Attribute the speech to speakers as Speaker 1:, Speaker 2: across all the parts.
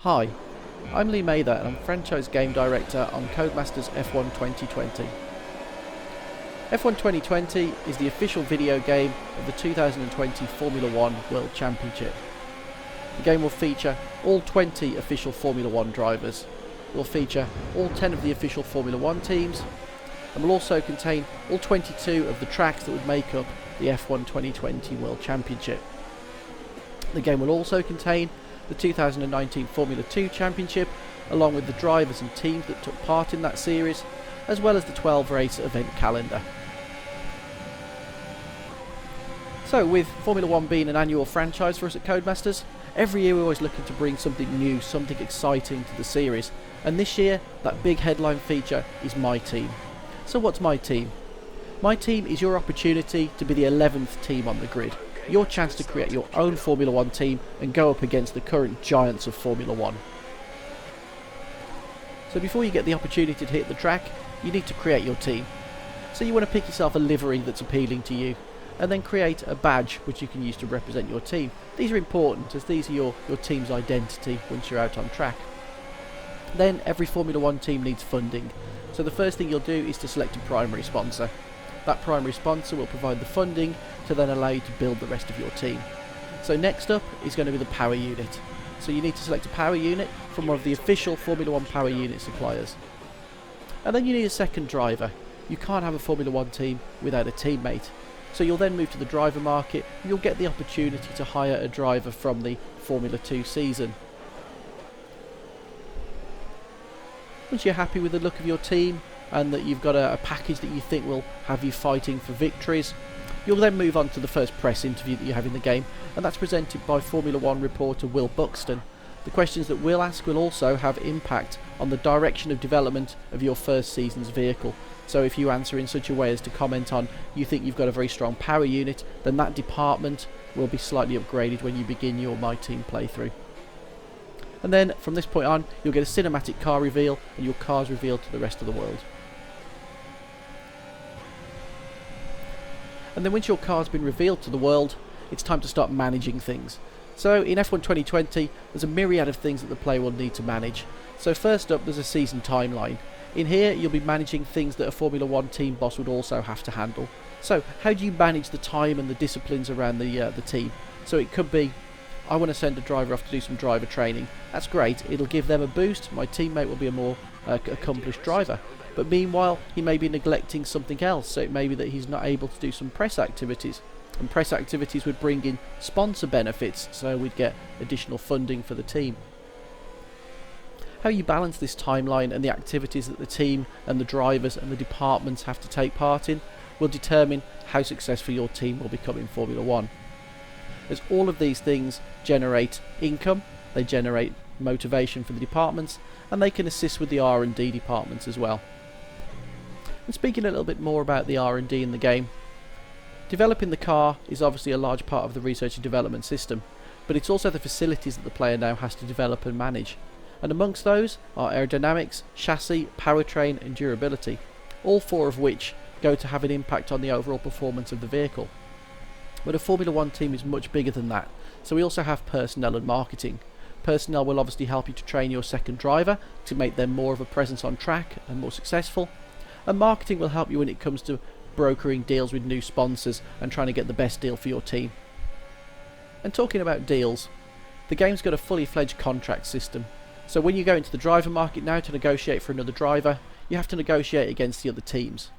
Speaker 1: Hi, I'm Lee Mather and I'm Franchise Game Director on Codemasters F1 2020. F1 2020 is the official video game of the 2020 Formula 1 World Championship. The game will feature all 20 official Formula 1 drivers. It will feature all 10 of the official Formula 1 teams and will also contain all 22 of the tracks that would make up the F1 2020 World Championship. The game will also contain the 2019 Formula 2 Championship, along with the drivers and teams that took part in that series, as well as the 12 race event calendar. So with Formula 1 being an annual franchise for us at Codemasters, every year we're always looking to bring something new, something exciting to the series, and this year that big headline feature is My Team. So what's My Team? My Team is your opportunity to be the 11th team on the grid. Your chance to create your own Formula 1 team and go up against the current giants of Formula 1. So before you get the opportunity to hit the track, you need to create your team. So you want to pick yourself a livery that's appealing to you, and then create a badge which you can use to represent your team. These are important as these are your team's identity once you're out on track. Then every Formula 1 team needs funding. So the first thing you'll do is to select a primary sponsor. That primary sponsor will provide the funding to then allow you to build the rest of your team. So next up is going to be the power unit. So you need to select a power unit from one of the official Formula 1 power unit suppliers. And then you need a second driver. You can't have a Formula 1 team without a teammate. So you'll then move to the driver market and you'll get the opportunity to hire a driver from the Formula 2 season. Once you're happy with the look of your team, and that you've got a package that you think will have you fighting for victories, you'll then move on to the first press interview that you have in the game, and that's presented by Formula 1 reporter Will Buxton. The questions that Will ask will also have impact on the direction of development of your first season's vehicle. So if you answer in such a way as to comment on you think you've got a very strong power unit, then that department will be slightly upgraded when you begin your My Team playthrough. And then from this point on, you'll get a cinematic car reveal and your car's revealed to the rest of the world. And then once your car's been revealed to the world, it's time to start managing things. So in F1 2020, there's a myriad of things that the player will need to manage. So first up, there's a season timeline. In here, you'll be managing things that a Formula 1 team boss would also have to handle. So how do you manage the time and the disciplines around the team? So it could be, I want to send a driver off to do some driver training. That's great, it'll give them a boost, my teammate will be a more accomplished driver. But meanwhile, he may be neglecting something else, so it may be that he's not able to do some press activities. And press activities would bring in sponsor benefits, so we'd get additional funding for the team. How you balance this timeline and the activities that the team and the drivers and the departments have to take part in will determine how successful your team will become in Formula 1. As all of these things generate income, they generate motivation for the departments, and they can assist with the R&D departments as well. And speaking a little bit more about the R&D in the game, developing the car is obviously a large part of the research and development system, but it's also the facilities that the player now has to develop and manage. And amongst those are aerodynamics, chassis, powertrain and durability, all four of which go to have an impact on the overall performance of the vehicle. But a Formula 1 team is much bigger than that, so we also have personnel and marketing. Personnel will obviously help you to train your second driver to make them more of a presence on track and more successful. And marketing will help you when it comes to brokering deals with new sponsors and trying to get the best deal for your team. And talking about deals, the game's got a fully fledged contract system. So when you go into the driver market now to negotiate for another driver, you have to negotiate against the other teams.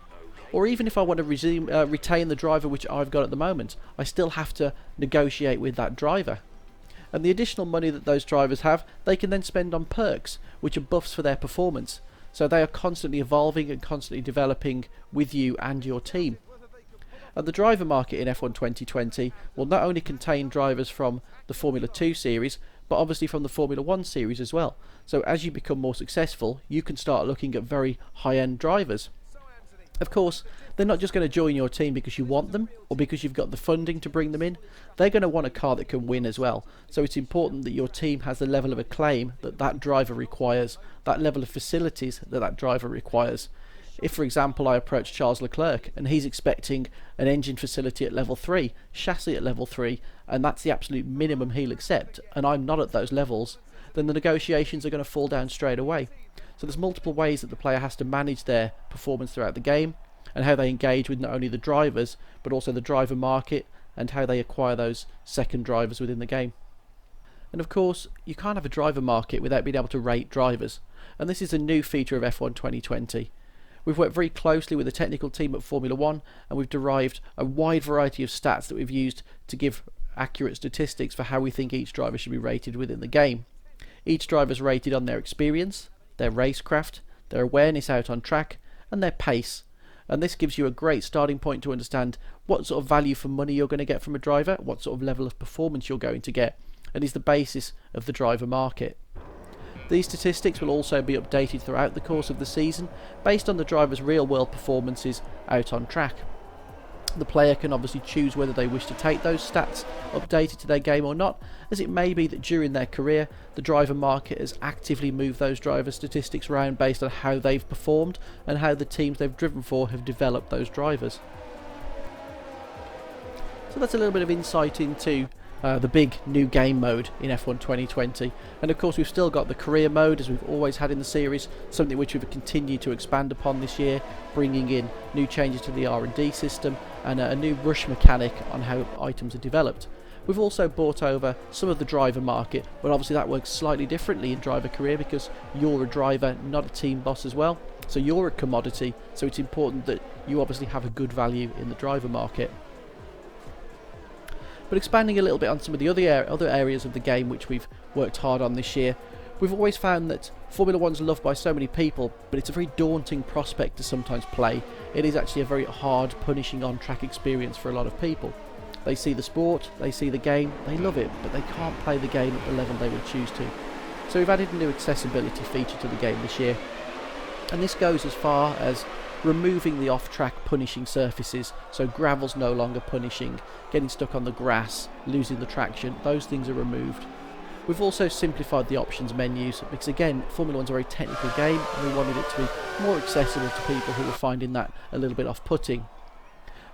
Speaker 1: Or even if I want to retain the driver which I've got at the moment, I still have to negotiate with that driver. And the additional money that those drivers have, they can then spend on perks, which are buffs for their performance. So they are constantly evolving and constantly developing with you and your team. And the driver market in F1 2020 will not only contain drivers from the Formula 2 series, but obviously from the Formula 1 series as well. So as you become more successful, you can start looking at very high-end drivers. Of course, they're not just going to join your team because you want them or because you've got the funding to bring them in. They're going to want a car that can win as well. So it's important that your team has the level of acclaim that that driver requires, that level of facilities that that driver requires. If, for example, I approach Charles Leclerc and he's expecting an engine facility at level 3, chassis at level 3, and that's the absolute minimum he'll accept, and I'm not at those levels, then the negotiations are going to fall down straight away. So there's multiple ways that the player has to manage their performance throughout the game, and how they engage with not only the drivers but also the driver market, and how they acquire those second drivers within the game. And of course, you can't have a driver market without being able to rate drivers, and this is a new feature of F1 2020. We've worked very closely with the technical team at Formula 1, and we've derived a wide variety of stats that we've used to give accurate statistics for how we think each driver should be rated within the game. Each driver is rated on their experience, their racecraft, their awareness out on track, and their pace. And this gives you a great starting point to understand what sort of value for money you're going to get from a driver, what sort of level of performance you're going to get, and is the basis of the driver market. These statistics will also be updated throughout the course of the season based on the driver's real world performances out on track. The player can obviously choose whether they wish to take those stats updated to their game or not, as it may be that during their career the driver market has actively moved those driver statistics around based on how they've performed and how the teams they've driven for have developed those drivers. So that's a little bit of insight into the big new game mode in F1 2020, and of course we've still got the career mode as we've always had in the series, something which we've continued to expand upon this year, bringing in new changes to the R&D system and a new rush mechanic on how items are developed. We've also brought over some of the driver market, but obviously that works slightly differently in driver career because you're a driver, not a team boss as well, so you're a commodity, so it's important that you obviously have a good value in the driver market. But expanding a little bit on some of the other areas of the game which we've worked hard on this year, we've always found that Formula 1's loved by so many people, but it's a very daunting prospect to sometimes play. It is actually a very hard, punishing on-track experience for a lot of people. They see the sport, they see the game, they love it, but they can't play the game at the level they would choose to. So we've added a new accessibility feature to the game this year, and this goes as far as removing the off-track punishing surfaces, so gravel's no longer punishing, getting stuck on the grass, losing the traction, those things are removed. We've also simplified the options menus because again, Formula 1's a very technical game and we wanted it to be more accessible to people who were finding that a little bit off-putting.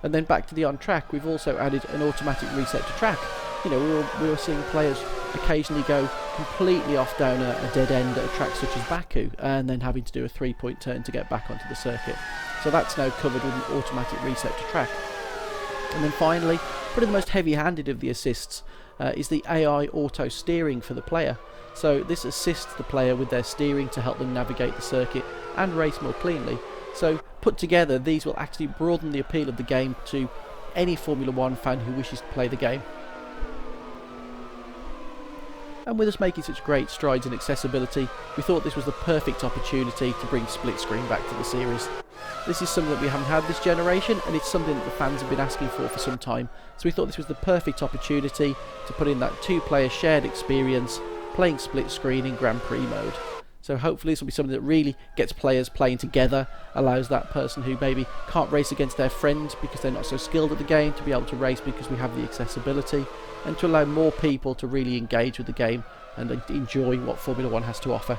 Speaker 1: And then back to the on-track, we've also added an automatic reset to track. You know, we were seeing players occasionally go completely off down a dead end at a track such as Baku and then having to do a 3-point turn to get back onto the circuit. So that's now covered with an automatic reset to track. And then finally, probably the most heavy-handed of the assists is the AI auto steering for the player. So this assists the player with their steering to help them navigate the circuit and race more cleanly. So put together, these will actually broaden the appeal of the game to any Formula 1 fan who wishes to play the game. And with us making such great strides in accessibility, we thought this was the perfect opportunity to bring split screen back to the series. This is something that we haven't had this generation, and it's something that the fans have been asking for some time, so we thought this was the perfect opportunity to put in that two-player shared experience, playing split screen in Grand Prix mode. So hopefully this will be something that really gets players playing together, allows that person who maybe can't race against their friends because they're not so skilled at the game to be able to race because we have the accessibility, and to allow more people to really engage with the game and enjoy what Formula 1 has to offer.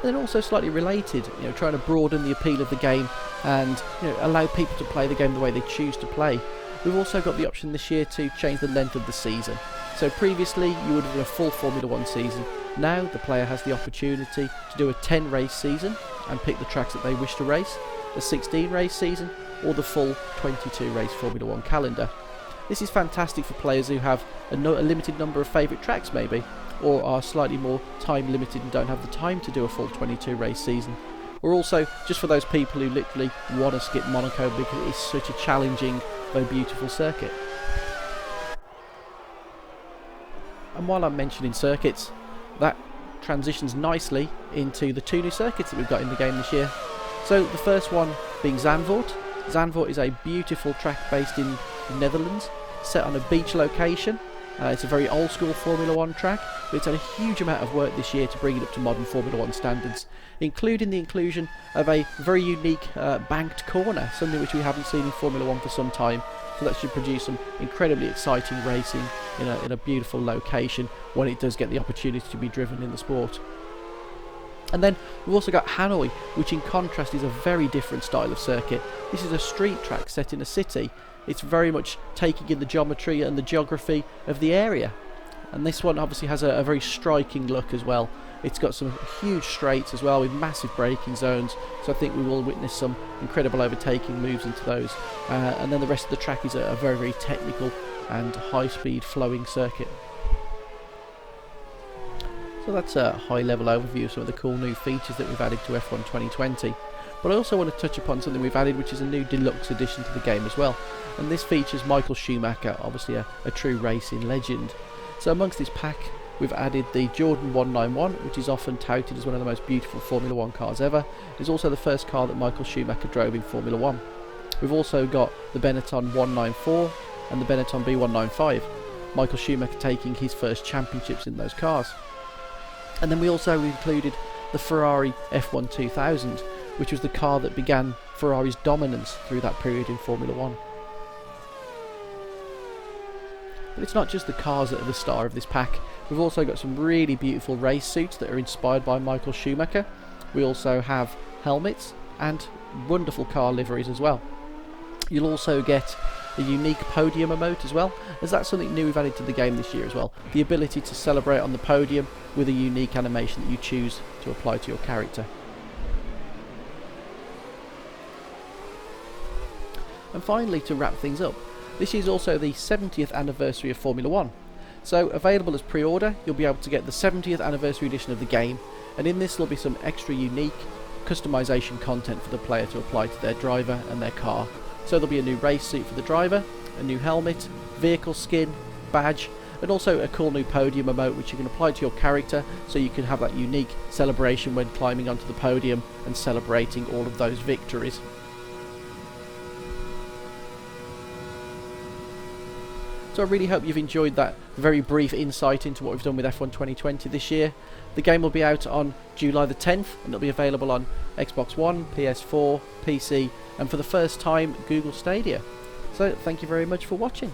Speaker 1: And then also slightly related, trying to broaden the appeal of the game and allow people to play the game the way they choose to play. We've also got the option this year to change the length of the season. So previously you would have done a full Formula 1 season. Now the player has the opportunity to do a 10 race season and pick the tracks that they wish to race, a 16 race season or the full 22 race Formula 1 calendar. This is fantastic for players who have a limited number of favourite tracks maybe, or are slightly more time limited and don't have the time to do a full 22 race season. Or also just for those people who literally want to skip Monaco because it's such a challenging though beautiful circuit. And while I'm mentioning circuits, that transitions nicely into the two new circuits that we've got in the game this year. So the first one being Zandvoort. Zandvoort is a beautiful track based in the Netherlands, set on a beach location. It's a very old school Formula 1 track, but it's had a huge amount of work this year to bring it up to modern Formula 1 standards, including the inclusion of a very unique banked corner, something which we haven't seen in Formula 1 for some time. So that should produce some incredibly exciting racing in a beautiful location when it does get the opportunity to be driven in the sport. And then we've also got Hanoi, which in contrast is a very different style of circuit. This is a street track set in a city. It's very much taking in the geometry and the geography of the area. and this one obviously has a very striking look as well. It's got some huge straights as well with massive braking zones, so I think we will witness some incredible overtaking moves into those. And then the rest of the track is a very, very technical and high-speed flowing circuit. So that's a high-level overview of some of the cool new features that we've added to F1 2020. But I also want to touch upon something we've added, which is a new deluxe addition to the game as well. And this features Michael Schumacher, obviously a true racing legend. So amongst this pack, we've added the Jordan 191, which is often touted as one of the most beautiful Formula 1 cars ever. It's also the first car that Michael Schumacher drove in Formula 1. We've also got the Benetton 194 and the Benetton B195, Michael Schumacher taking his first championships in those cars. And then we also included the Ferrari F1 2000, which was the car that began Ferrari's dominance through that period in Formula 1. But it's not just the cars that are the star of this pack. We've also got some really beautiful race suits that are inspired by Michael Schumacher. We also have helmets and wonderful car liveries as well. You'll also get a unique podium emote as well, as that's something new we've added to the game this year as well. The ability to celebrate on the podium with a unique animation that you choose to apply to your character. And finally, to wrap things up, this is also the 70th anniversary of Formula 1. So available as pre-order, you'll be able to get the 70th anniversary edition of the game, and in this there'll be some extra unique customization content for the player to apply to their driver and their car. So there'll be a new race suit for the driver, a new helmet, vehicle skin, badge, and also a cool new podium emote which you can apply to your character, so you can have that unique celebration when climbing onto the podium and celebrating all of those victories. So I really hope you've enjoyed that very brief insight into what we've done with F1 2020 this year. The game will be out on July the 10th, and it'll be available on Xbox One, PS4, PC, and for the first time, Google Stadia. So thank you very much for watching.